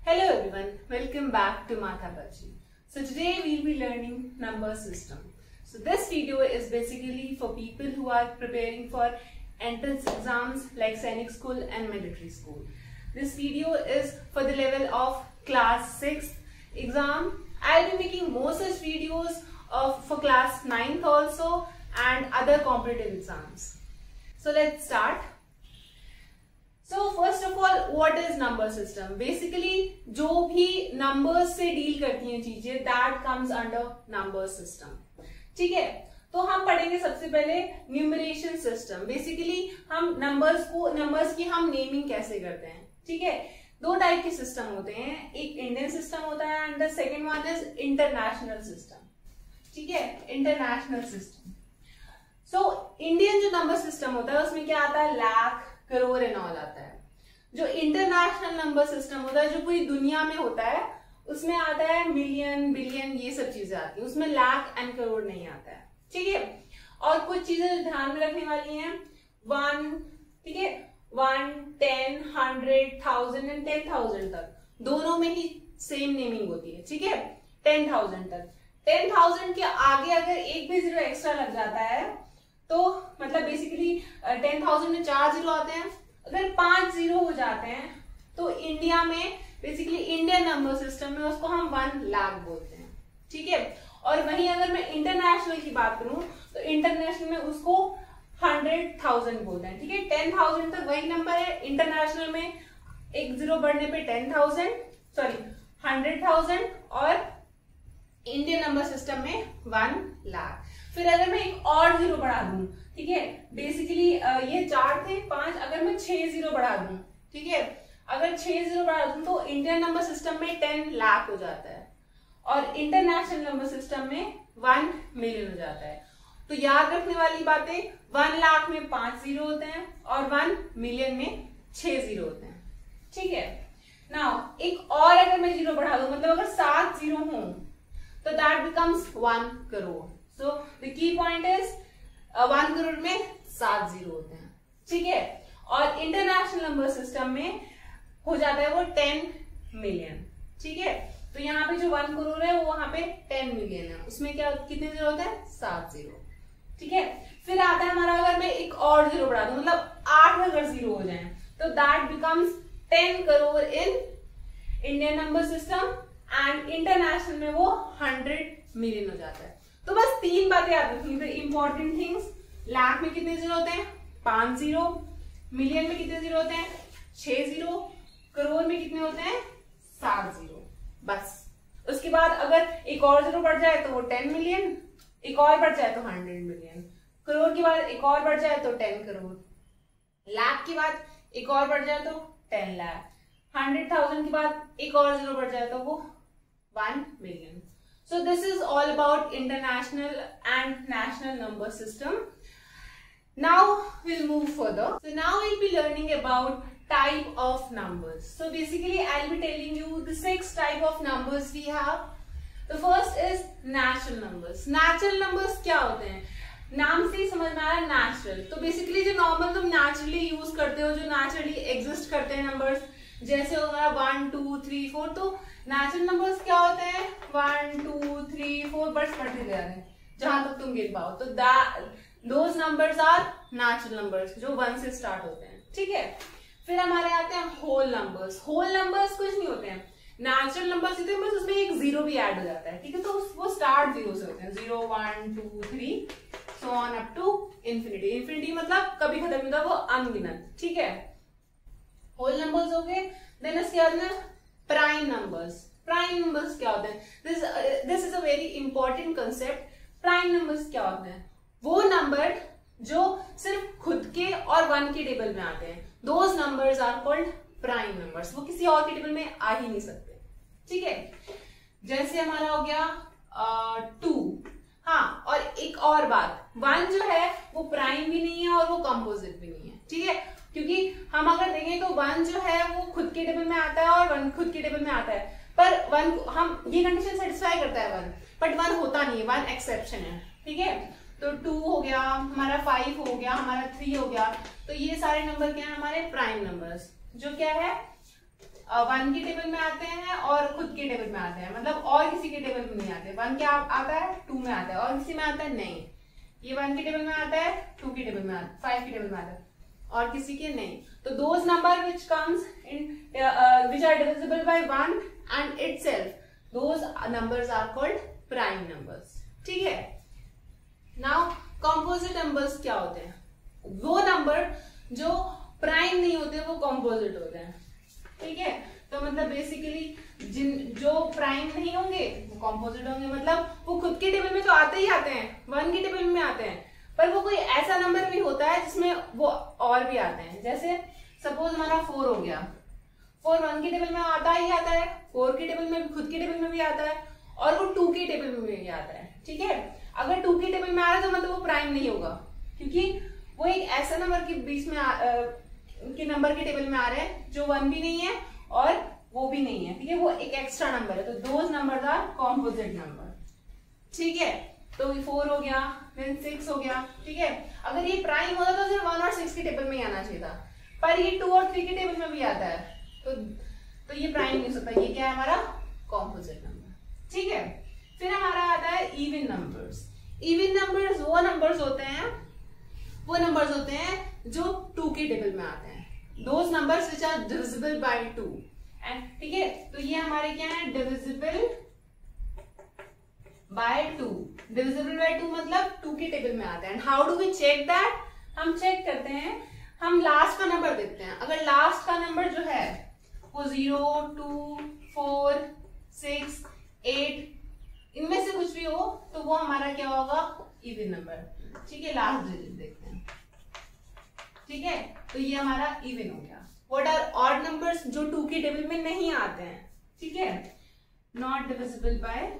Hello everyone, welcome back to Mathapachi. So today we'll be learning number system. So this video is basically for people who are preparing for entrance exams like Sainik School and Military School. This video is for the level of class 6th exam. I'll be making more such videos for class 9th also and other competitive exams. So let's start. So first of all, what is number system? Basically, जो भी numbers से deal करती हैं चीजें, that comes under number system. ठीक है? तो हम पढ़ेंगे सबसे पहले numeration system. Basically, हम numbers की हम naming कैसे करते हैं? ठीक है? दो टाइप के सिस्टम होते हैं. एक इंडियन सिस्टम होता है and the second one is international system. ठीक है? International system. So इंडियन जो नंबर सिस्टम होता है उसमें क्या आता है? लाख, करोड़ एंड ऑल आता है. जो इंटरनेशनल नंबर सिस्टम होता है जो पूरी दुनिया में होता है उसमें आता है मिलियन, बिलियन, ये सब चीजें आती है. उसमें लाख एंड करोड़ नहीं आता है. ठीक है? और कुछ चीजें ध्यान में रखने वाली हैं. 1, ठीक है, 1, 10, 100, 1000 एंड 10,000 तक दोनों में ही सेम नेमिंग होती है. ठीक है? 10,000 तक. 10,000 के आगे अगर एक भी जीरो एक्स्ट्रा लग जाता है तो मतलब बेसिकली 10,000 में 4 जीरो आते हैं. अगर 5 जीरो हो जाते हैं तो इंडिया में बेसिकली इंडियन नंबर सिस्टम में उसको हम 1 लाख बोलते हैं. ठीक है? और वहीं अगर मैं इंटरनेशनल की बात करूं तो इंटरनेशनल में उसको 100,000 बोलते हैं. ठीक है? 10,000 तक वही नंबर है. इंटरनेशनल में एक जीरो बढ़ने पे 100,000 और इंडियन नंबर सिस्टम में 1 लाख. फिर अगर मैं एक और जीरो बढ़ा दूं, ठीक है, बेसिकली ये 4 थे 5, अगर मैं 6 जीरो बढ़ा दूं, ठीक है, अगर 6 जीरो बढ़ा दूं तो इंडियन नंबर सिस्टम में 10 लाख हो जाता है और इंटरनेशनल नंबर सिस्टम में 1 मिलियन हो जाता है. तो याद रखने वाली बातें, 1 लाख में 5 जीरो होते हैं और 1 मिलियन में 6 जीरो होते हैं. ठीक है? नाउ एक और अगर मैं जीरो बढ़ा दूं, मतलब अगर 7 जीरो हो तो that becomes 1 crore. So the key point is 1 crore में 7 जीरो होते हैं. ठीक है? और इंटरनेशनल नंबर सिस्टम में हो जाता है वो 10 मिलियन. ठीक है? तो यहाँ पे जो 1 करोड़ है वो वहां पे 10 मिलियन है. उसमें क्या कितने जीरो होते हैं? 7 जीरो. ठीक है? फिर आता है हमारा, अगर मैं एक और जीरो बढ़ा दूं, मतलब 8 अगर जीरो हो जाए तो that becomes 10 crore in Indian number system and international में वो 100 मिलियन हो जाता है. तो बस 3 बातें याद रखनी. इंपॉर्टेंट थिंग्स, लाख में कितने जीरो होते हैं? 5 जीरो. मिलियन में कितने जीरो होते हैं? 6 जीरो. करोड़ में कितने होते हैं? 7 जीरो. बस. उसके बाद अगर एक और जीरो बढ़ जाए तो वो 10 मिलियन, एक और बढ़ जाए तो 100 मिलियन, करोड़ के बाद एक और बढ़ जाए तो 10 करोड़, लाख के बाद एक और बढ़ जाए तो 10 लाख, 100,000 के बाद एक और जीरो बढ़ जाए तो वो 1 million. So this is all about international and national number system. Now we'll move further. So now we'll be learning about type of numbers. So basically I'll be telling you the 6 type of numbers we have. The first is natural numbers. Natural numbers क्या होते हैं? नाम से ही समझ में आ रहा है natural. तो basically जो normal तुम naturally use करते हो, जो naturally exist करते हैं numbers, जैसे होगा 1, 2, 3, 4, तो नेचुरल नंबर्स क्या होते हैं? 1, 2, 3, 4 बस बढ़ते जा रहे हैं जहां तक तुम गिन पाओ. तो those numbers are natural numbers जो 1 से स्टार्ट होते हैं. ठीक है? फिर हमारे आते हैं होल नंबर्स. होल नंबर्स कुछ नहीं होते हैं, नेचुरल नंबर्स होते हैं, बस उसमें एक जीरो भी ऐड हो जाता है. ठीक है? तो वो स्टार्ट जीरो से होते हैं. 0, 1, 2, 3 so on up to infinity. Infinity मतलब कभी खत्म नहीं होता, वो अनगिनत. ठीक है? होल नंबर्स हो गए. देन इसके बाद में प्राइम नंबर्स. प्राइम नंबर्स क्या होते हैं? This is a very important concept. Prime numbers क्या होते हैं? वो नंबर जो सिर्फ खुद के और 1 के टेबल में आते हैं. Those numbers are called prime numbers. वो किसी और के टेबल में आ ही नहीं सकते. ठीक है? जैसे हमारा हो गया 2. हाँ, और एक और बात, 1 जो है वो प्राइम भी नहीं है और वो कंपोजिट भी नहीं है. ठीक है? क्योंकि हम अगर देखें तो 1 जो है वो खुद के टेबल में आता है और 1 खुद के टेबल में आता है, पर 1 हम ये कंडीशन सेटिस्फाई करता है 1, बट 1 होता नहीं है. 1 एक्सेप्शन है. ठीक है? तो 2 हो गया हमारा, 5 हो गया हमारा, 3 हो गया. तो ये सारे नंबर क्या है? हमारे प्राइम नंबर्स. जो क्या है? वन के टेबल में आते हैं और खुद के टेबल में आते हैं, मतलब और किसी के टेबल में नहीं आते। वन क्या आता है, टू में आता है, और किसी में आता है नहीं। ये वन के टेबल में आता है, टू के टेबल में आता है, फाइव के टेबल में आता है, और किसी के नहीं। तो those number which comes in which are divisible by one and itself, those numbers are called prime numbers. ठीक है। नाउ कॉम्पोजिट नंबर्स क्या होते हैं? वो नंबर जो प्राइम नहीं होते वो कॉम्पोजिट होते हैं। ठीक है। तो मतलब बेसिकली जो प्राइम नहीं होंगे वो कॉम्पोजिट होंगे, मतलब वो खुद के टेबल में तो आते ही आते हैं, वन के टेबल में आते हैं, पर वो कोई ऐसा नंबर भी होता है जिसमें वो और भी आते हैं। जैसे सपोज हमारा 4 हो गया, 4 वन के टेबल में आता ही आता है, 4 के टेबल में खुद के टेबल में भी आता है, और वो 2 के टेबल में भी आता है। ठीक है। अगर 2 के टेबल में आ रहा है तो मतलब वो प्राइम नहीं होगा, क्योंकि वो एक ऐसा नंबर के बीच में के नंबर के टेबल में आ रहे हैं जो वन भी नहीं है और वो भी नहीं है। ठीक है। वो एक एक्स्ट्रा नंबर है, तो those numbers are composite number. ठीक है। तो 4 हो गया, फिर 6 हो गया। ठीक है। अगर ये प्राइम होता तो सिर्फ 1 और 6 के टेबल में ही आना चाहिए था, पर ये 2 और 3 के टेबल में भी आता है, तो ये प्राइम नहीं हो सकता, ये क्या है हमारा कॉम्पोजिट नंबर। ठीक है। फिर हमारा आता है इवन नंबर्स। इवन नंबर्स वो नंबर्स होते हैं जो 2 के टेबल में आते हैं, those numbers which are divisible by 2 and. ठीक है। तो ये हमारे क्या है, डिविजिबल बाय 2। डिविजिबल बाय 2 मतलब 2 के टेबल में आते हैं। And how do we check that? हम चेक करते हैं, हम लास्ट का नंबर देखते हैं। अगर लास्ट का नंबर जो है वो 0, 2, 4, 6, 8 इनमें से कुछ भी हो तो वो हमारा क्या होगा, इवन नंबर। ठीक है। लास्ट डिजिट देखते हैं। ठीक है। तो ये हमारा इवन हो गया। What are odd numbers? जो 2 के टेबल में नहीं आते हैं। ठीक है। Not divisible by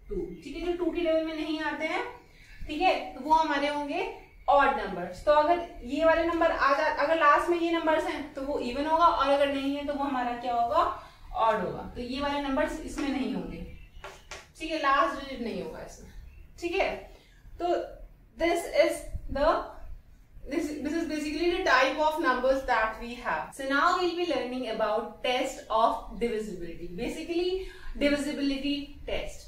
2। ठीक है। जो 2 के टेबल में नहीं आते हैं, ठीक है, तो वो हमारे होंगे ऑड नंबर्स। तो अगर ये वाले नंबर अगर लास्ट में ये नंबर्स हैं तो वो इवन होगा, और अगर नहीं है तो वो हमारा क्या होगा, ऑड होगा। तो ये वाले नंबर्स इसमें नहीं होंगे। ठीक है। लास्ट डिजिट नहीं होगा इसमें। ठीक है। तो this is basically the type of numbers that we have. So now we'll be learning about test of divisibility. Basically divisibility test.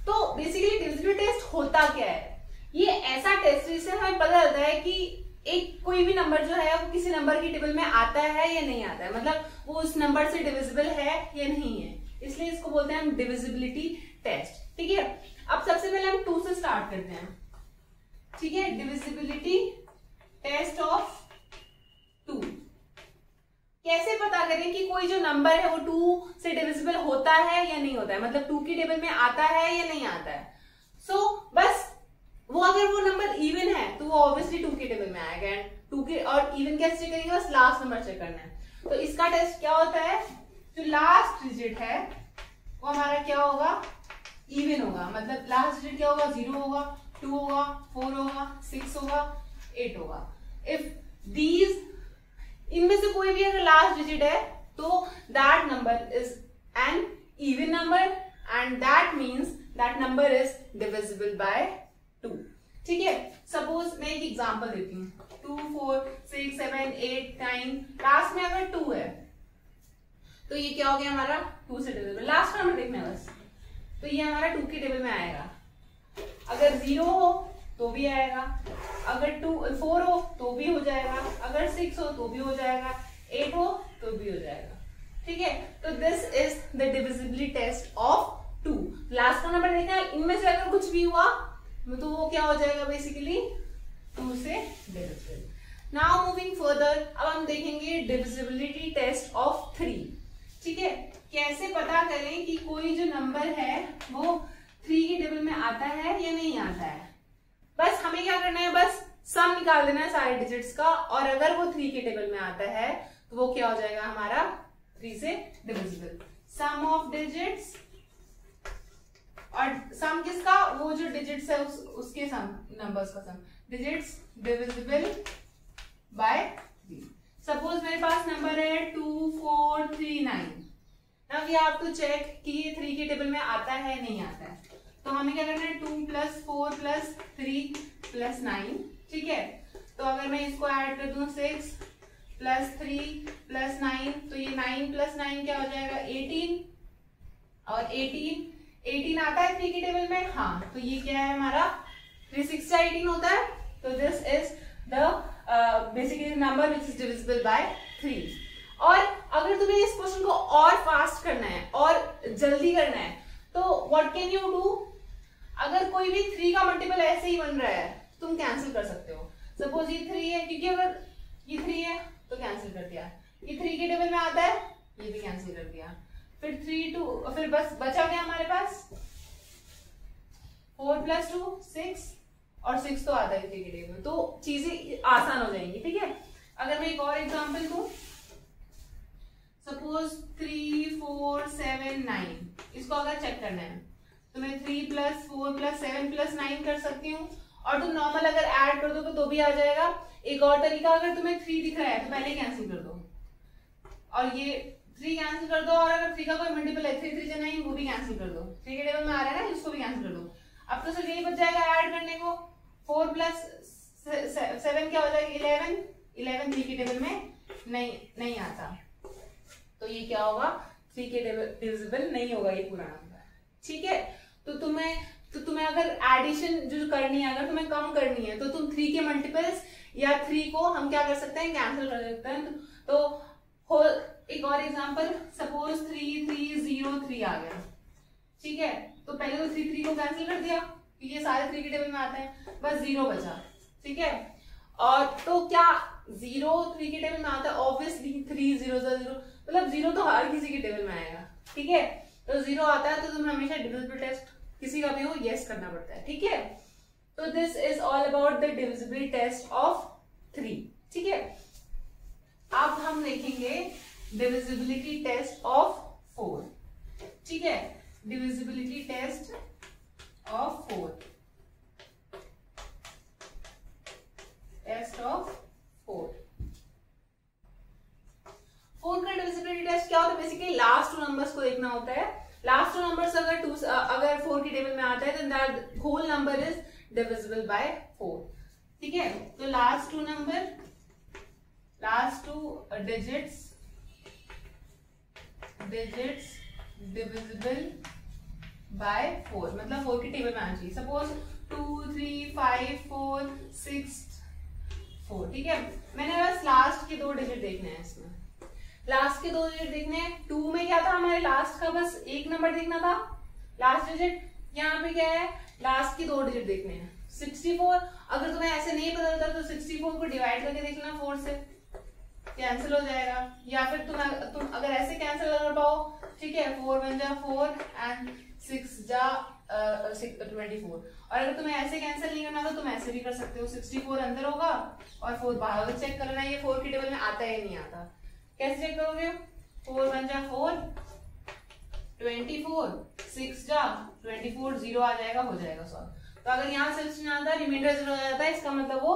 तो basically divisibility test होता क्या है? ये ऐसा टेस्ट जिससे हमें पता चलता है कि एक कोई भी नंबर जो है वो किसी नंबर की टेबल में आता है या नहीं आता है, मतलब वो उस नंबर से डिविजिबल है या नहीं है, इसलिए इसको बोलते हैं हम डिविजिबिलिटी टेस्ट। ठीक है। अब सबसे पहले हम 2 से स्टार्ट करते हैं। ठीक है। Divisibility test of 2। कैसे पता करें कि कोई जो नंबर है वो 2 से डिविजिबल होता है या नहीं होता है, मतलब 2 की टेबल में आता है या नहीं आता है। बस वो अगर वो नंबर इवन है तो वो ऑब्वियसली 2 के टेबल में आएगा। एंड 2 के और इवन कैसे चेक करेंगे, बस लास्ट नंबर चेक करना है। तो इसका टेस्ट क्या होता है, जो लास्ट डिजिट है वो हमारा क्या होगा, इवन होगा। मतलब लास्ट डिजिट क्या होगा, 0 होगा, 2 होगा, 4 होगा, 6 होगा, 8 होगा। इफ दीज इनमें से कोई भी अगर लास्ट डिजिट है तो that number is an even number and that means that number is divisible by 2। ठीक है। सपोज मैं एक एग्जांपल देती हूँ, 2, 4, 6, 7, 8, 9, लास्ट में अगर 2 है तो ये क्या हो गया हमारा 2 से डिविजिबल। लास्ट नंबर देखना है बस, तो ये हमारा 2 के टेबल में आएगा। अगर 0 हो तो भी आएगा, अगर 4 हो तो भी हो जाएगा, अगर 6 हो तो भी हो जाएगा, 8 हो तो भी हो जाएगा। ठीक है। तो this is the divisibility test of 2। Last का नंबर देखना है, इनमें से अगर कुछ भी हुआ तो वो क्या हो जाएगा, बेसिकली 2 से डिविजिबल। नाउ मूविंग फर्दर, अब हम देखेंगे डिविजिबिलिटी टेस्ट ऑफ 3। ठीक है। कैसे पता करें कि कोई जो नंबर है वो 3 की टेबल में आता है या नहीं आता है। बस हमें क्या करना है, बस सम निकाल देना है सारे डिजिट्स का, और अगर वो 3 के टेबल में आता है तो वो क्या हो जाएगा हमारा 3 से डिविजिबल। सम ऑफ डिजिट्स, और सम किसका, वो जो डिजिट्स है उसके सम, नंबर्स का sum, digits divisible by 3। Suppose मेरे पास नंबर है 2, 4, 3, 9। Now we have to check कि ये 3 के टेबल में आता है नहीं आता है। तो हमें क्या करना है, 2 + 4 + 3 + 9। ठीक है। तो अगर मैं इसको ऐड कर दूं 6 प्लस 3 प्लस 9, तो ये 9 प्लस 9 क्या हो जाएगा 18, और 18 आता है 3 के टेबल में, हाँ तो ये क्या है हमारा 3 6 18 होता है, तो this is the basically number which is divisible by 3। और अगर तुम्हें इस क्वेश्चन को और फास्ट करना है और जल्दी करना है तो व्हाट कैन यू डू, अगर कोई भी 3 का मल्टीपल ऐसे ही बन रहा है तुम कैंसिल कर सकते हो। सपोज ये 3 है, क्योंकि अगर ये 3 है तो कैंसिल कर दिया, ये 3 के टेबल में आता है ये भी कैंसिल कर दिया, फिर 3 2, फिर बस बचा गया हमारे पास 4 प्लस 2 6, और 6 तो आता है 3 के टेबल में, तो चीजें आसान हो जाएंगी। ठीक है, अगर मैं एक और एग्जांपल दूं, सपोज 3 4 7 9, इसको अगर चेक करना है तो मैं 3 प्लस 4 प्लस 7 प्लस 9 कर सकती हूँ, और तुम नॉर्मल अगर ऐड कर दोगे तो भी आ जाएगा। एक और तरीका, अगर तुम्हें 3 दिख रहा है तो पहले कैंसिल कर दो, और ये 3 कैंसिल कर दो, और अगर 3 का कोई मल्टीपल है 3 3 9 वो भी कैंसिल कर दो, 3 के टेबल में आ रहा है ना, इसको भी कैंसिल कर दो। अब तो सिर्फ यही बच जाएगा ऐड करने को, 4 प्लस 7 क्या हो जाएगा 11 3 के टेबल में नहीं आता, तो ये क्या होगा 3 के डिविजिबल नहीं होगा ये पूरा नंबर। ठीक है, तो तुम्हें अगर एडिशन जो करनी है, अगर तुम्हें कम करनी है तो तुम 3 के मल्टीपल्स या 3 को हम क्या कर सकते हैं कैंसिल कर सकते हैं। तो एक और एग्जांपल, सपोज 3 3 0 3 आ गया। ठीक है, तो पहले तो 3 3 को कैंसिल कर दिया, ये सारे 3 के टेबल में आते हैं, बस 0 बचा। ठीक है, और तो क्या 0 3 के टेबल में आता है, ऑब्वियसली 3 0 0, मतलब 0 तो हर किसी के टेबल में आएगा। ठीक है, तो 0 आता है तो तुम्हें हमेशा डिविजिबल टेस्ट किसी का भी हो यस करना पड़ता है। ठीक है, तो this is all about the divisibility test of 3। ठीक है, अब हम देखेंगे डिविजिबिलिटी टेस्ट ऑफ 4। ठीक है, divisibility test of 4, test of 4 का डिविजिबिलिटी टेस्ट क्या होता है, बेसिकली लास्ट 2 नंबर्स को देखना होता है। लास्ट 2 नंबर्स अगर 4 के टेबल में आता है तो that whole number is divisible by 4। ठीक है, तो लास्ट 2 डिजिट्स डिविजिबल बाय 4, मतलब 4 के टेबल में आना चाहिए। सपोज 2 3 5 4 6 4। ठीक है, मैंने बस लास्ट के 2 डिजिट देखने हैं, इसमें लास्ट के 2 डिजिट देखने हैं। 2 में क्या था हमारे लास्ट का बस एक नंबर देखना था, लास्ट डिजिट। यहाँ पे क्या है, लास्ट की 2 डिजिट देखने हैं। 64, अगर तुम्हें ऐसे नहीं पता चलता तो 64 को डिवाइड करके देख लेना 4 से, कैंसिल हो जाएगा। या फिर तुम अगर ऐसे कैंसिल कर पाओ, ठीक है, 4 1 जा 4 एंड 6 जा 24। और अगर तुम्हें ऐसे कैंसिल नहीं करना तो तुम ऐसे भी कर सकते हो, 64 अंदर होगा और 4 बाहर होगा। चेक करना ये 4 के टेबल में आता है नहीं आता, कैसे चेक करोगे, 4 1 जा 4 24, 6 जा 24, 0 आ जाएगा, हो जाएगा सॉल्व। तो अगर यहाँ 6 नहीं आता, रिमाइंडर 0 आ जाता है, इसका मतलब वो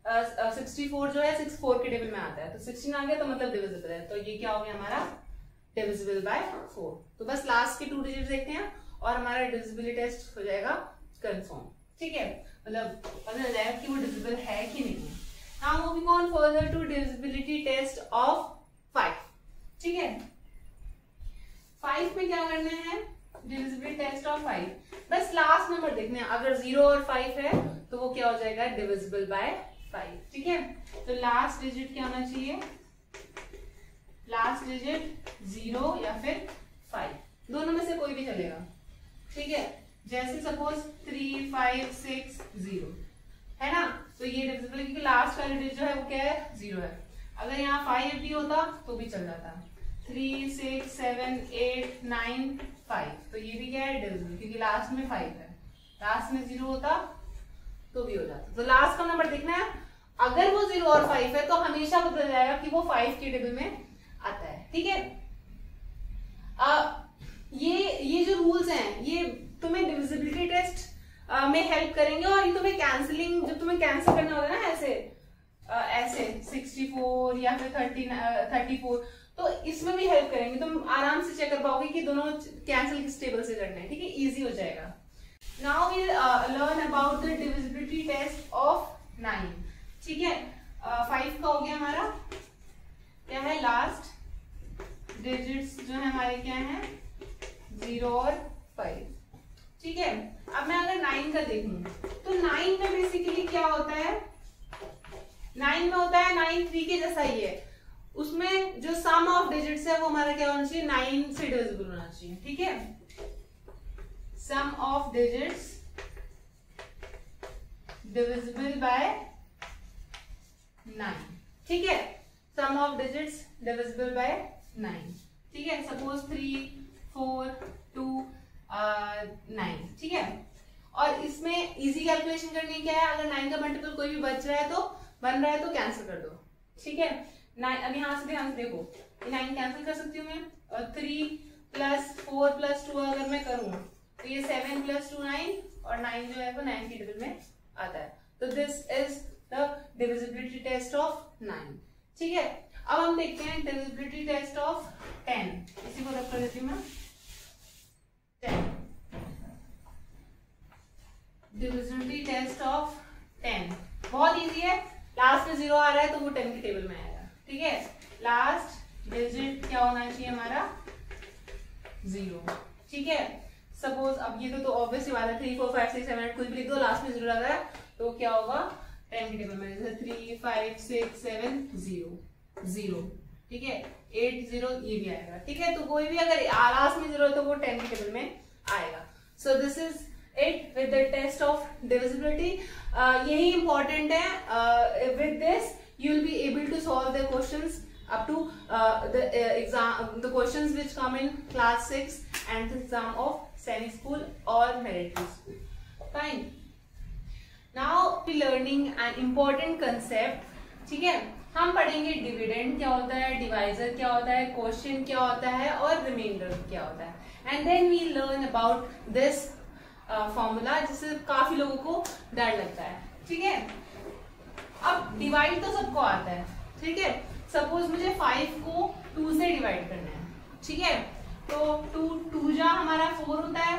64 जो है 64 के टेबल में आता है, तो 16 आ गया तो मतलब डिविजिबल है। तो ये क्या हो गया हमारा डिविजिबल बाय 4। तो बस लास्ट के 2 डिजिट देखते हैं और हमारा डिविजिबिलिटी टेस्ट हो जाएगा कंफर्म। ठीक है, मतलब पता चल जाएगा कि वो डिविजिबल है कि नहीं है। Now moving on further to divisibility test of 5। ठीक है, 5 में क्या करना है, डिविजिबिलिटी टेस्ट ऑफ 5, बस लास्ट नंबर देखने हैं। अगर 0 और 5 है तो वो क्या हो जाएगा डिविजिबल बाय 5। ठीक है, तो लास्ट डिजिट क्या होना चाहिए, लास्ट डिजिट 0 या फिर 5, दोनों में से कोई भी चलेगा। ठीक है, जैसे सपोज 3 5 6 0 है ना, तो ये डिविजिबल है क्योंकि लास्ट वाला डिजिट जो है वो क्या है 0 है। अगर यहाँ 5 भी होता तो भी चल जाता, 3 6 7 8 9 5, तो ये भी क्या है डिविजिबल क्योंकि लास्ट में 5 है। लास्ट में 0 होता तो भी हो जाता। तो लास्ट का नंबर देखना है, अगर वो 0 और 5 है तो हमेशा बदल जाएगा कि वो 5 के टेबल में आता है। ठीक है, ये जो रूल्स हैं ये तुम्हें डिविजिबिलिटी टेस्ट में हेल्प करेंगे, और ये तुम्हें कैंसिलिंग, जब तुम्हें कैंसिल करना होगा ना ऐसे 64 या फिर 34, तो इसमें भी हेल्प करेंगे। तुम आराम से चेक कर पाओगे कि दोनों कैंसिल किस टेबल से करना है। ठीक है, इजी हो जाएगा। Now we learn about the divisibility test of 9। ठीक है, 5 का हो गया हमारा, क्या है, लास्ट डिजिट्स जो है हमारे क्या है, 0 और 5। ठीक है, अब मैं अगर 9 का देखूं तो 9 में बेसिकली क्या होता है, 9 में होता है 9 3 के जैसा ही है, उसमें जो सम ऑफ डिजिट्स है वो हमारा क्या होना चाहिए, 9 से डिविजिबल होना चाहिए। ठीक है, सम ऑफ डिजिट्स डिविजिबल बाय 9। ठीक है, सम ऑफ डिजिट्स डिविजिबल बाय 9। ठीक है, सपोज 3 4 2 9। ठीक है, और इसमें इजी कैलकुलेशन करनी क्या है, अगर 9 का मल्टीपल कोई भी बच रहा है तो बन रहा है तो कैंसिल कर दो। ठीक है, 9 अब यहाँ से ध्यान से देखो, 9 कैंसिल कर सकती हूँ मैं, और 3 + 4 + 2 अगर मैं करूँ तो ये 7 + 2 9, और 9 जो है वो 9 की टेबल में आता है। तो this is the divisibility test of 9। ठीक है, अब हम देखते हैं डिविजिबिलिटी टेस्ट ऑफ 10। इसी को रख कर देती हूँ मैं, 10 डिविजिबिलिटी टेस्ट ऑफ 10 बहुत इजी है, लास्ट में 0 आ रहा है तो वो 10 की टेबल में आएगा। ठीक है, लास्ट डिजिट क्या होना चाहिए हमारा, 0। ठीक है, सपोज अब ये तो ऑब्वियस ही बात है, 3 4 5 6 7 8 कोई भी लिख दो, लास्ट में 0 लग रहा है तो क्या होगा, 10 की टेबल में, जैसे 3 5 6 7 0 0। ठीक है, 8 0 ये भी आएगा। ठीक है, तो कोई भी अगर लास्ट में 0 है तो वो 10 की टेबल में आएगा। So this is it with the test of divisibility. यही इंपॉर्टेंट है, with this you will be able to solve the questions up to the questions which come in class 6 and the exam of semi school or military school. Fine. Now we learning an important concept. ठीक है, हम पढ़ेंगे dividend क्या होता है, divisor क्या होता है, क्वोशिएंट क्या होता है और रिमाइंडर क्या होता है, and then we learn about this formula जिससे काफी लोगों को डर लगता है। ठीक है, अब डिवाइड तो सबको आता है। ठीक है, सपोज मुझे 5 को 2 से डिवाइड करना है। ठीक है, तो 2 जा हमारा 4 होता है,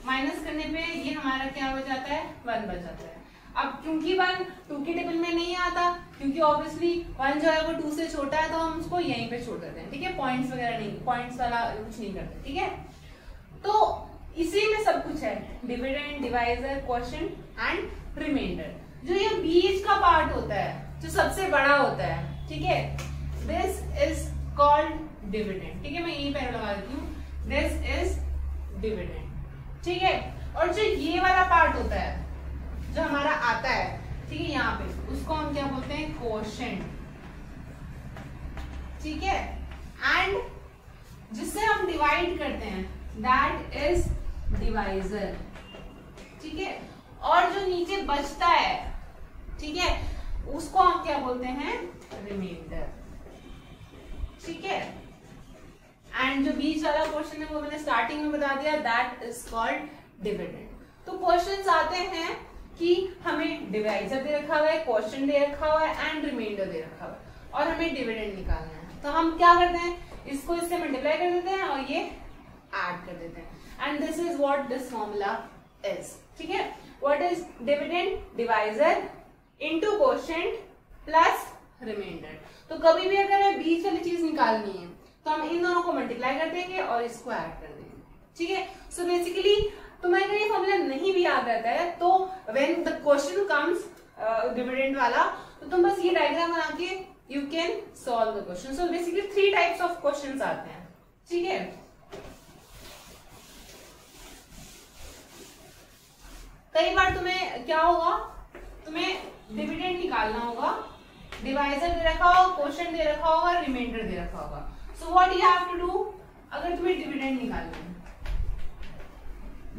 माइनस करने पे ये हमारा क्या हो जाता है, 1 बच जाता है। अब क्योंकि 1 2 की टेबल में नहीं आता, क्योंकि ऑब्वियसली 1 जो है वो 2 से छोटा है, तो हम उसको यहीं पे छोड़ देते हैं। ठीक है, पॉइंट्स वगैरह नहीं, पॉइंट्स वाला कुछ नहीं करते। ठीक है, तो इसी में सब कुछ है, dividend, divisor, quotient and reminder. जो ये बीच का पार्ट होता है, जो सबसे बड़ा होता है, ठीक है, दिस इज कॉल्ड डिविडेंड। ठीक है, मैं यही पैर लगा देती हूँ, दिस इज डिविडेंड। ठीक है, और जो ये वाला पार्ट होता है जो हमारा आता है, ठीक है, यहाँ पे उसको हम क्या बोलते हैं, क्वोशिएंट। ठीक है, एंड जिससे हम डिवाइड करते हैं दैट इज डिवाइजर। ठीक है, और जो नीचे बचता है, ठीक है, उसको हम क्या बोलते हैं, रिमाइंडर। ठीक है, एंड जो बीच वाला क्वेश्चन है वो मैंने स्टार्टिंग में बता दिया, दैट इज कॉल्ड डिविडेंड। तो क्वेश्चंस आते हैं कि हमें डिवाइजर दे रखा हुआ है, क्वोशिएंट दे रखा हुआ है एंड रिमाइंडर दे रखा हुआ है, और हमें डिविडेंड निकालना है। तो हम क्या करते हैं, इसको इससे मल्टीप्लाई कर देते हैं और ये ऐड कर देते हैं, and this is what this formula is. ठीक है, what is dividend, divisor into quotient plus reminder. तो कभी भी अगर हमें बीच वाली चीज निकालनी है तो हम इन दोनों को मल्टीप्लाई कर देंगे और इसको ऐड कर देंगे। ठीक है, सो बेसिकली तुम्हें अगर ये फॉर्मूला नहीं भी याद रहता है तो when the question comes dividend वाला, तो तुम बस ये डायग्राम बना के you can solve the question. So basically 3 types of questions आते हैं। ठीक है, कई बार तुम्हें क्या होगा, तुम्हें डिविडेंड निकालना होगा, डिवाइजर दे रखा होगा, क्वोशिएंट दे रखा होगा, रिमाइंडर दे रखा होगा। So what you have to do, अगर तुम्हें डिविडेंड निकालना है,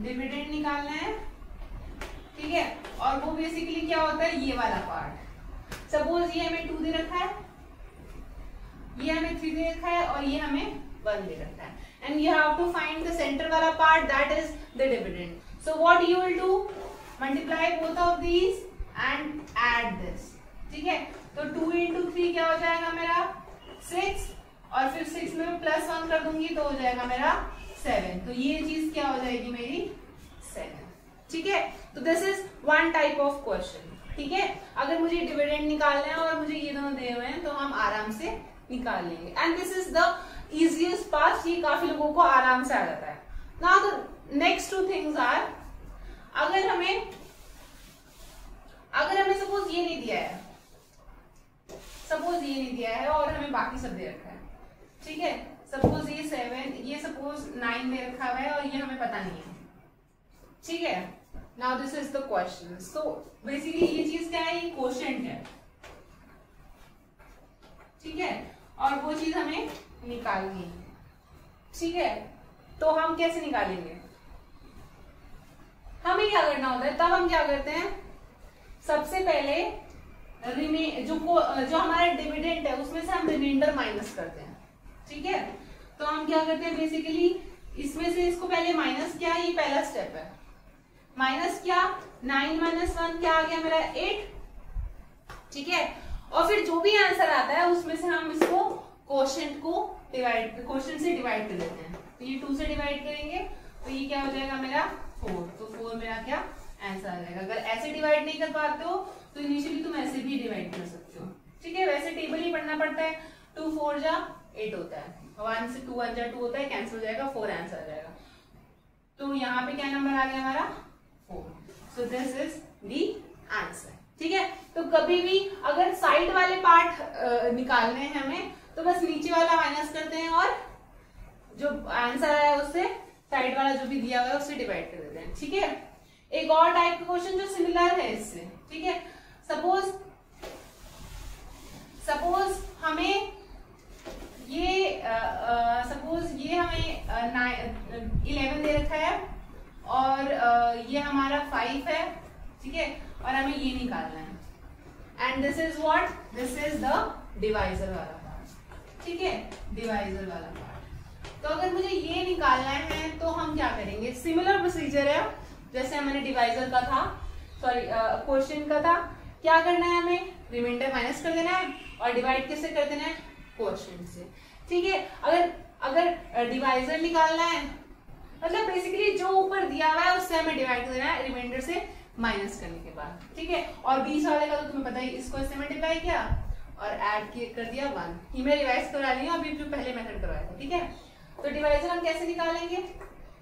डिविडेंड निकालना है, ठीक है, और वो बेसिकली क्या होता है, ये वाला पार्ट। सपोज ये हमें 2 दे रखा है, ये हमें 3 दे रखा है और ये हमें 1 दे रखा है, and you have to find the centre वाला part, that is the dividend. So what you will do, multiply both of these and add this. ठीक है, तो 2 into 3 क्या हो जाएगा मेरा 6, और फिर 6 में +1 कर दूंगी तो हो जाएगा मेरा 7। तो ये चीज क्या हो जाएगी मेरी 7। ठीक है, तो this is 1 type of question. ठीक है, अगर मुझे डिविडेंड निकालना है और मुझे ये दोनों दिए हुए हैं तो हम आराम से निकाल लेंगे। And this is the easiest part, ये काफी लोगों को आराम से आ जाता है। Now the next two things are, अगर हमें सपोज ये नहीं दिया है, सपोज ये नहीं दिया है और हमें बाकी सब दे रखा है, ठीक है, सपोज ये 7, ये सपोज 9 दे रखा हुआ है और ये हमें पता नहीं है, ठीक है। Now this is the question. So basically ये चीज क्या है, ये क्वोशिएंट है, ठीक है, और वो चीज हमें निकालनी है, ठीक है। तो हम कैसे निकालेंगे, हमें क्या करना होता है, तब हम क्या करते हैं, सबसे पहले जो हमारा डिविडेंड है उसमें से हम रिमाइंडर माइनस करते हैं, ठीक है। तो हम क्या करते हैं, बेसिकली इसमें से इसको पहले माइनस किया, ये पहला स्टेप है, माइनस किया, 9 - 1 क्या आ गया मेरा 8, ठीक है। और फिर जो भी आंसर आता है उसमें से हम इसको क्वोशिएंट से डिवाइड कर देते हैं। तो ये 2 से डिवाइड करेंगे तो ये क्या हो जाएगा मेरा 4, तो 4 मेरा क्या आंसर आ जाएगा। अगर ऐसे डिवाइड नहीं कर पाते हो तो इनिशियली तुम ऐसे भी डिवाइड कर सकते हो, ठीक है। वैसे टेबल ही पढ़ना पड़ता है, 2 4 जा 8 होता है, 1 से 2 1 जा 2 होता है, कैंसिल हो जाएगा, 4 आंसर आ जाएगा। तो यहाँ पे क्या नंबर आ गया हमारा 4। सो दिस इज दी आंसर, ठीक है। तो कभी भी अगर साइड वाले पार्ट निकालने हैं हमें तो बस नीचे वाला माइनस करते हैं और जो आंसर आया उससे साइड वाला जो भी दिया हुआ है उससे डिवाइड कर देते हैं, ठीक है। एक और टाइप का क्वेश्चन जो सिमिलर है इससे, ठीक है, सपोज हमें ये हमें 11 दे रखा है और ये हमारा 5 है, ठीक है, और हमें ये निकालना है। And this is what, this is the divisor वाला पार्ट, ठीक है, डिवाइजर वाला पार्ट। तो अगर मुझे ये निकालना है तो हम क्या करेंगे, सिमिलर प्रोसीजर है जैसे हमारे डिवाइजर का था, सॉरी क्वोशिएंट का था। क्या करना है, हमें रिमाइंडर माइनस कर देना है और डिवाइड किससे कर देना है, क्वोशिएंट से, ठीक है। अगर डिवाइजर निकालना है मतलब बेसिकली जो ऊपर दिया हुआ है उससे हमें डिवाइड कर देना है रिमाइंडर से माइनस करने के बाद, ठीक है। और बीच वाले का तो तुम्हें पता ही, इसको इससे मल्टीप्लाई किया और ऐड कर दिया 1। ये मैं रिवाइज करा रही हूँ, अभी जो पहले मेथड करवाया था, ठीक है। तो डिवाइजर हम कैसे निकालेंगे,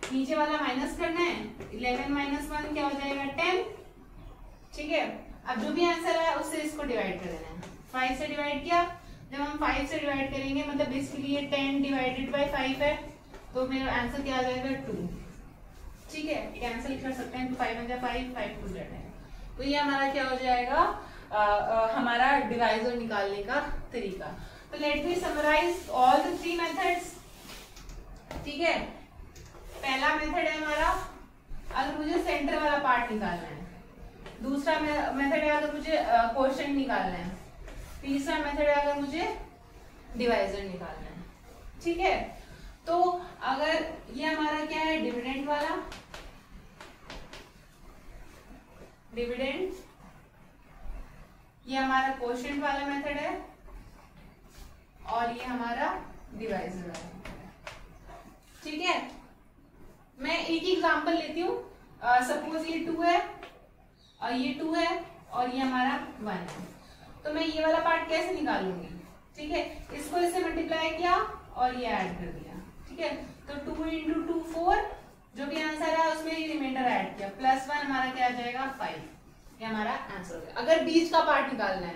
नीचे वाला माइनस करना है, 11 - 1 क्या हो जाएगा 10, ठीक है। अब जो भी आंसर है उससे इसको डिवाइड कर देना है, 5 से डिवाइड किया, जब हम 5 से डिवाइड करेंगे मतलब बेसिकली ये 10 डिवाइडेड बाय 5 है, तो मेरा आंसर क्या आ जाएगा 2, ठीक है। कैंसिल कर सकते हैं, 5 1 5 5 2 10। तो ये हमारा क्या हो जाएगा, हमारा डिवाइजर निकालने का तरीका। तो let me summarise all the 3 methods, ठीक है। पहला मेथड है हमारा अगर मुझे सेंटर वाला पार्ट निकालना है, दूसरा मेथड है अगर मुझे क्वोशिएंट निकालना है, तीसरा मेथड है अगर मुझे डिवाइजर निकालना है, ठीक है। तो अगर ये हमारा क्या है, डिविडेंड वाला, डिविडेंड, ये हमारा क्वोशिएंट वाला मेथड है और ये हमारा डिवाइजर वाला मेथड है, ठीक है। मैं एक ही एग्जांपल लेती हूँ, सपोज ये 2 है और ये 2 है और ये हमारा 1 है, तो मैं ये वाला पार्ट कैसे निकालूंगी, ठीक है। इसको इससे मल्टीप्लाई किया और ये ऐड कर दिया, ठीक है। तो 2 × 2 4, जो भी आंसर है उसमें रिमाइंडर ऐड किया, +1 हमारा क्या आ जाएगा 5, ये हमारा आंसर हो गया। अगर बीच का पार्ट निकालना है,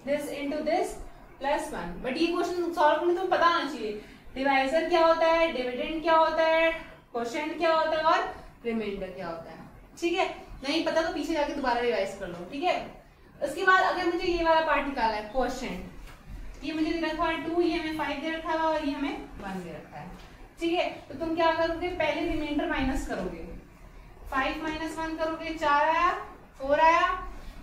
दिस इंटू दिस +1, बट ये क्वेश्चन सॉल्व करने तो पता होना चाहिए डिवाइजर क्या होता है, डिविडेंड क्या होता है, क्वोशिएंट क्या होता है और रिमाइंडर क्या होता है, ठीक है। नहीं पता तो पीछे जाके दोबारा रिवाइज कर लो, ठीक है। उसके बाद अगर मुझे ये वाला पार्ट निकालना है क्वोशिएंट, ये मुझे दे रखा है 2, ये हमें 5 दे रखा है और ये हमें 1 दे रखा है, ठीक है। तो तुम क्या करोगे, पहले रिमाइंडर माइनस करोगे, 5 - 1 करोगे, 4 आया, 4 आया,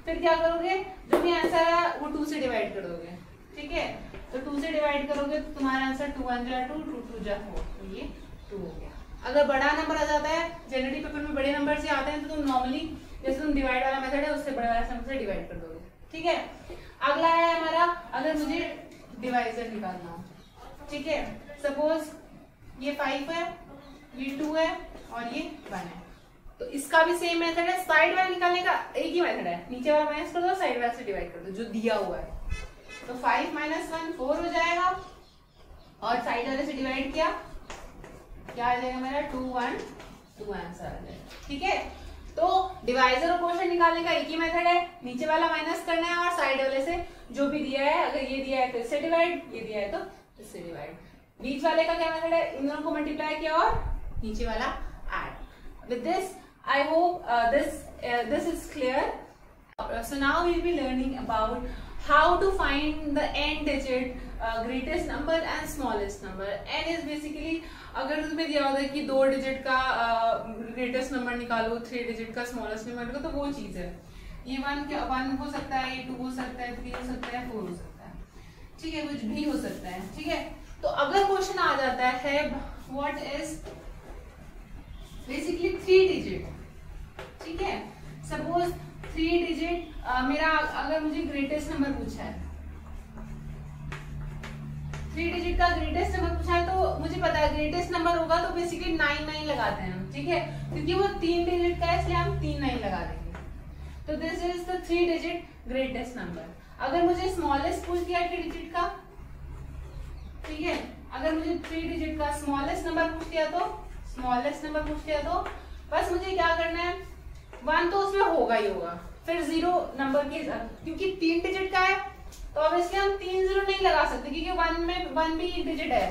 फिर क्या करोगे, जो भी आंसर है वो 2 से डिवाइड कर दोगे, ठीक है। तो 2 से डिवाइड करोगे तो तुम्हारा आंसर 2 1 जा 2, 2 2 जा 4, तो ये 2 हो गया। अगर बड़ा नंबर आ जाता है, जनरली पेपर में बड़े नंबर से आते हैं, तो तुम नॉर्मली जैसे तुम डिवाइड वाला मेथड है उससे बड़े वाला नंबर से डिवाइड कर दोगे, ठीक है। अगला है हमारा अगर मुझे डिवाइजर निकालना हो, ठीक है। सपोज ये 5 है, ये 2 है और ये 1 है, तो इसका भी सेम मेथड है, साइड वाला निकालने का एक ही मेथड है, नीचे वाला माइनस कर दो, साइड वाला से डिवाइड कर दो जो दिया हुआ है, तो 5 माइनस 1 4 हो जाएगा, और साइड वाले से डिवाइड किया, क्या आ जाएगा मेरा 2 1 2 आंसर आ जाएगा। ठीक है, तो डिवाइजर और क्वोशिएंट निकालने का एक ही मेथड है, नीचे वाला माइनस करना है और साइड वाले से जो भी दिया है, अगर ये दिया है तो इससे डिवाइड, ये दिया है तो इससे डिवाइड। बीच वाले का क्या मेथड है, इन दोनों को मल्टीप्लाई किया और नीचे वाला add. With this I hope this is clear. So now we will be learning about how to find the n digit, greatest number and smallest number. n is basically, अगर तुम्हें दिया होता है कि 2 डिजिट का ग्रेटेस्ट नंबर निकालो, 3 digit का smallest number निकालो, तो वो चीज है। ये 1 हो सकता है, ये 2 हो सकता है, 3 हो सकता है, 4 हो सकता है, ठीक है, कुछ भी हो सकता है। ठीक है, तो अगर क्वेश्चन आ जाता है व्हाट इज बेसिकली 3 डिजिट, ठीक है, सपोज 3 डिजिट मेरा, अगर मुझे ग्रेटेस्ट नंबर पूछा है, 3 डिजिट का ग्रेटेस्ट नंबर पूछा है, तो मुझे पता है ग्रेटेस्ट नंबर होगा तो बेसिकली 9 लगाते हैं हम, ठीक है, क्योंकि वो 3 डिजिट का है इसलिए हम 3 9 लगा देंगे। तो this is the 3 digit greatest number. अगर मुझे स्मॉलेस्ट पूछ दिया 3 डिजिट का, ठीक है, अगर मुझे 3 डिजिट का स्मॉलेस्ट नंबर पूछ दिया तो बस मुझे क्या करना है, 1 तो उसमें होगा ही होगा, फिर 0 नंबर के, क्योंकि 3 डिजिट का है तो ऑब्वियसली हम 3 0 नहीं लगा सकते, क्योंकि 1 में 1 भी एक डिजिट है,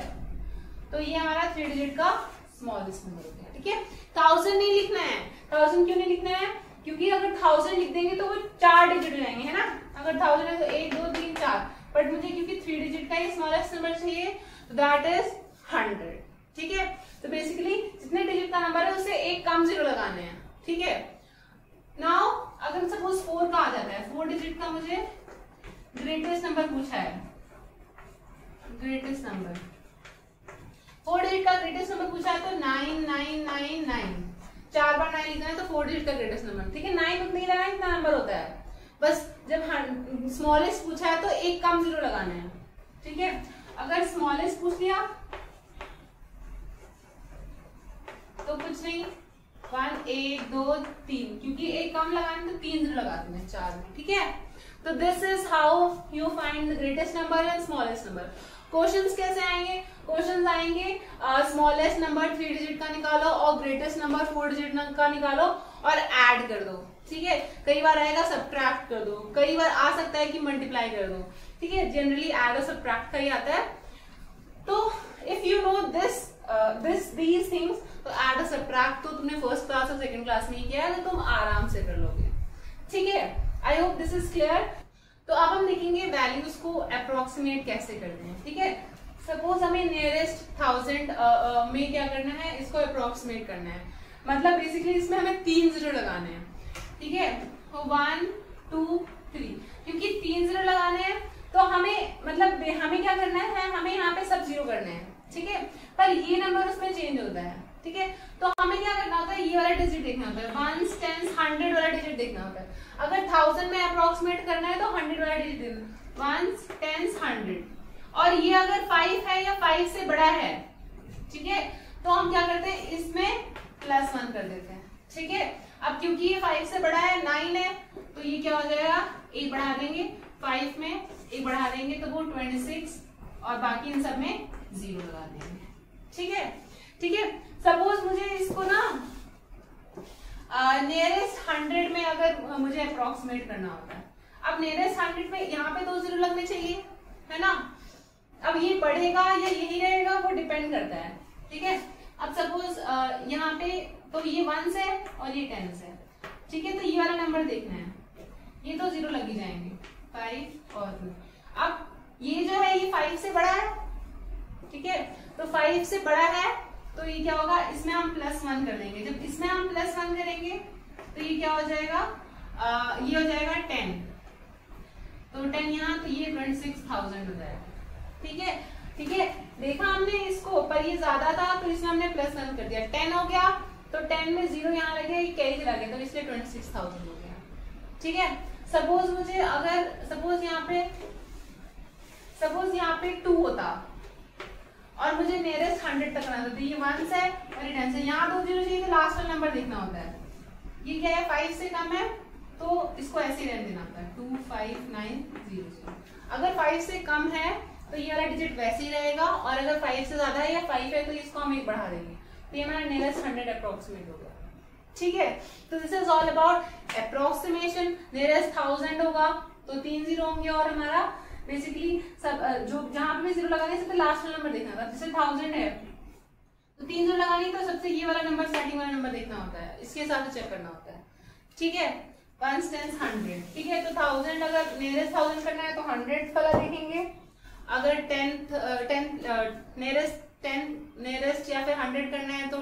तो ये हमारा 3 डिजिट का स्मॉलेस्ट नंबर हो गया। ठीक है, 1000 नहीं लिखना है। 1000 क्यों नहीं लिखना है, क्योंकि अगर 1000 लिख देंगे तो वो 4 डिजिट हो जाएंगे, है ना। अगर 1000 है तो 1 2 3 4, बट मुझे क्योंकि 3 डिजिट का ही स्मॉलेस्ट नंबर चाहिए, तो दैट इज 100। ठीक है, तो बेसिकली जितने डिजिट का नंबर है उससे एक कम 0 लगाने हैं। ठीक है, नाउ अगर सपोज 4 का आ जाता है, 4 डिजिट का मुझे ग्रेटेस्ट नंबर पूछा है, ग्रेटेस्ट नंबर 4 डिजिट का ग्रेटेस्ट नंबर पूछा है, तो 9999, 4 बार 9 लिखना है तो 4 डिजिट का ग्रेटेस्ट नंबर। ठीक है, 9 उतना ही लगाना है जितना नंबर होता है, बस जब स्मॉलेस्ट पूछा है तो एक कम 0 लगाना है। ठीक है, अगर स्मॉलेस्ट पूछ लिया तो कुछ नहीं, 1 1 2 3, क्योंकि एक कम लगाने तो 3 0 लगाते हैं 4 में। ठीक है, तो this is how you find the greatest number and smallest number. Questions कैसे आएंगे, क्वेश्चंस आएंगे स्मॉलेस्ट नंबर 3 डिजिट का निकालो और ग्रेटेस्ट नंबर 4 डिजिट का निकालो और ऐड कर दो। ठीक है, कई बार आएगा सब्ट्रैक्ट कर दो, कई बार आ सकता है कि मल्टीप्लाई कर दो। ठीक है, जनरली ऐड और सब्ट्रैक्ट का ही आता है। तो if you know these things, तो ऐड और सब्ट्रैक्ट तो तुमने फर्स्ट क्लास और सेकंड क्लास में ही किया है, तो तुम आराम से कर लोगे। ठीक है, I hope this is clear. तो अब हम देखेंगे वैल्यूज को अप्रोक्सीमेट कैसे करते हैं। ठीक है, सपोज हमें नियरेस्ट 1000 में क्या करना है, इसको अप्रोक्सीमेट करना है, मतलब बेसिकली इसमें हमें 3 0 लगाने हैं। ठीक है, तो 1 2 3, क्योंकि 3 0 लगाने हैं तो हमें मतलब हमें क्या करना है, हमें यहाँ पे सब 0 करने हैं। ठीक है, पर ये नंबर उसमें चेंज होता है। ठीक है, तो हमें क्या करना होता है, ये वाला डिजिट देखना होता है, 1 10 100 वाला डिजिट देखना होता है। अगर 1000 में अप्रोक्सीमेट करना है तो 100 वाला डिजिट देना, 1 10 100, और ये अगर 5 है या 5 से बड़ा है, ठीक है, तो हम क्या करते हैं, इसमें +1 कर देते हैं। ठीक है, अब क्योंकि ये 5 से बड़ा है, 9 है, तो ये क्या हो जाएगा, 1 बढ़ा देंगे, 5 में 1 बढ़ा देंगे तो वो 26, और बाकी इन सब में 0 लगा देंगे। ठीक है, ठीक है, सपोज मुझे इसको ना नियरेस्ट 100 में अगर मुझे अप्रोक्सीमेट करना होता है, अब नियरेस्ट 100 में यहाँ पे 2 0 लगने चाहिए, है ना। अब ये बढ़ेगा या यही रहेगा, वो डिपेंड करता है। ठीक है, अब सपोज यहाँ पे तो ये 1 से और ये 10 से, ठीक है, तो ये वाला नंबर देखना है, ये तो 0 लग ही जाएंगे, 5 और 2। अब ये जो है ये 5 से बड़ा है, ठीक है, तो 5 से बड़ा है तो ये क्या होगा, इसमें हम +1 कर देंगे। जब इसमें हम +1 करेंगे तो ये क्या हो जाएगा, ये हो जाएगा 10, तो 10 यहाँ, तो ये 26,000 हो जाएगा। ठीक है, ठीक है, देखा हमने इसको, पर ये ज्यादा था तो इसमें हमने +1 कर दिया, 10 हो गया, तो 10 में 0 यहाँ लगे, ये कैरी चला गया, तो इसलिए 26,000 हो गया। ठीक है, सपोज मुझे अगर सपोज यहाँ पे 2 होता और मुझे नियरेस्ट 100 तक आना था, ये 1 से और ये 10 से, यहाँ 2 0 चाहिए तो लास्ट वाला नंबर देखना होता है। ये क्या है, 5 से कम है तो इसको ऐसे रहने देना होता है 25900। अगर 5 से कम है तो ये वाला डिजिट वैसे ही रहेगा, और अगर 5 से ज्यादा है या 5 है तो इसको हम 1 बढ़ा देंगे, तो ये हमारा नियरेस्ट 100 अप्रोक्सीमेट हो गया। ठीक है, तो this is all about approximation. Nearest 1000 होगा तो 3 जीरो होंगे, और हमारा बेसिकली सब जो जहां पे 0 लगाने सबसे लास्ट वाला नंबर देखना था। जैसे 1000 है तो 3 जीरो लगानी, तो सबसे ये वाला नंबर स्टार्टिंग वाला नंबर देखना होता है, इसके हिसाब से चेक करना होता है। ठीक है, 1 10 100। ठीक है, तो 1000 अगर नियरेस्ट 1000 करना है तो 100 वाला देखेंगे, अगर 10 नियरेस्ट या फिर 100 करना है तो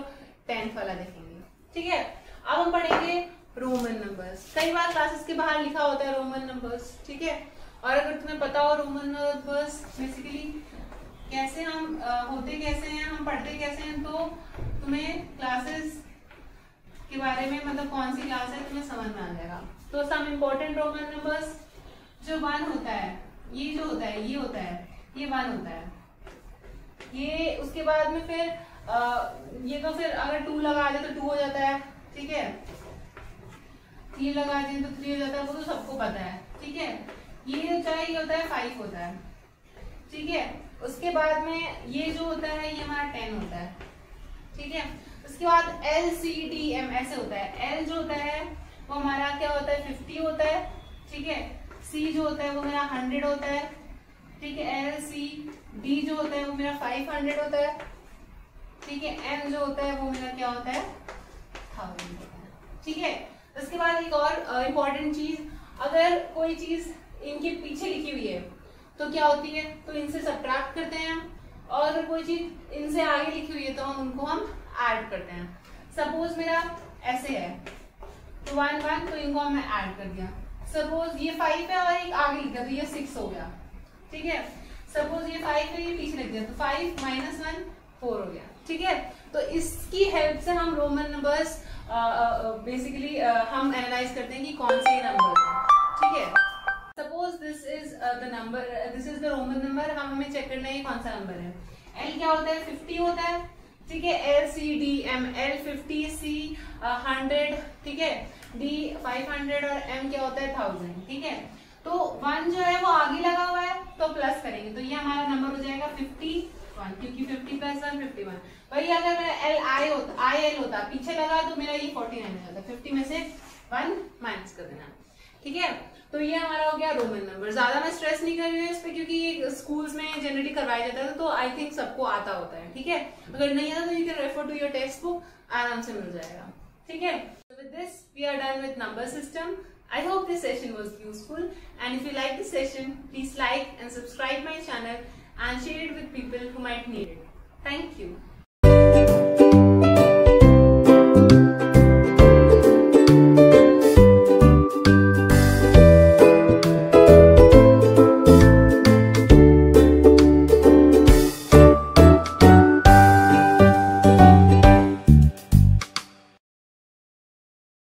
10 वाला देखेंगे। ठीक है, अब हम पढ़ेंगे रोमन नंबर्स। कई बार क्लासेस के बाहर लिखा होता है रोमन नंबर्स। ठीक है, और अगर तुम्हें पता हो रोमन नंबर्स बेसिकली कैसे हम होते कैसे हैं, हम पढ़ते कैसे हैं, तो तुम्हें क्लासेस के बारे में मतलब कौन सी क्लास है तुम्हें समझ में आ जाएगा। तो सम इम्पोर्टेंट रोमन नंबर्स, जो 1 होता है, ये जो होता है ये होता है, ये 1 होता है, ये उसके बाद में फिर ये तो फिर अगर 2 लगा दे तो 2 हो जाता है। ठीक है, 3 लगा दें तो 3 हो जाता है, वो तो सबको पता है। ठीक है, ये चाहे ये होता है 5 होता है। ठीक है, उसके बाद में ये जो होता है ये हमारा 10 होता है। ठीक है, उसके बाद LCDM ऐसे होता है। L जो होता है वो हमारा क्या होता है 50 होता है। ठीक है, C जो होता है वो मेरा 100 होता है। ठीक है, LCD जो होता है वो मेरा 500 होता है। ठीक है, M जो होता है वो मेरा क्या होता है 1000 होता है। ठीक है, उसके बाद एक और इम्पोर्टेंट चीज, अगर कोई चीज इनके पीछे लिखी हुई है तो क्या होती है, तो इनसे सब्ट्रैक्ट करते हैं, और अगर कोई चीज इनसे आगे लिखी हुई है तो उनको हम ऐड करते हैं। सपोज मेरा ऐसे है तो 1 1, तो इनको हमने ऐड कर दिया। सपोज ये 5 है और एक आगे लिख दिया तो ये 6 हो गया। ठीक है, सपोज ये 5 है, ये पीछे लिख दिया तो 5 - 1 4 हो गया। ठीक है, तो इसकी हेल्प से हम रोमन नंबर्स बेसिकली हम एनालाइज करते हैं कि कौन से नंबर्स हैं। ठीक है, suppose this is the number, this is the Roman number, हमें चेक करना है कौन सा नंबर है। L क्या होता है 50 होता है। ठीक है, LCDM, L 50, C 100, ठीक है, D 500 और M क्या होता है 1000। ठीक है, तो 1 जो है वो आगे लगा हुआ है तो प्लस करेंगे तो ये हमारा नंबर हो जाएगा 51, क्योंकि 50 + 1 51। वही अगर मेरा IL होता पीछे लगा तो मेरा ये 49 हो जाता। 50 में से 1 माइनस कर देना। ठीक है, तो ये हमारा हो गया रोमन नंबर। ज्यादा मैं स्ट्रेस नहीं कर रही हूँ इस पे, क्योंकि ये स्कूल्स में जनरली करवाया जाता है, तो आई थिंक सबको आता होता है। ठीक है, अगर नहीं आता तो you can refer to your text book, आराम से मिल जाएगा। ठीक है, so with this we are done with number system. I hope this session was useful, and if you like this session, please like and subscribe my channel and share it with people who might need it. Thank you.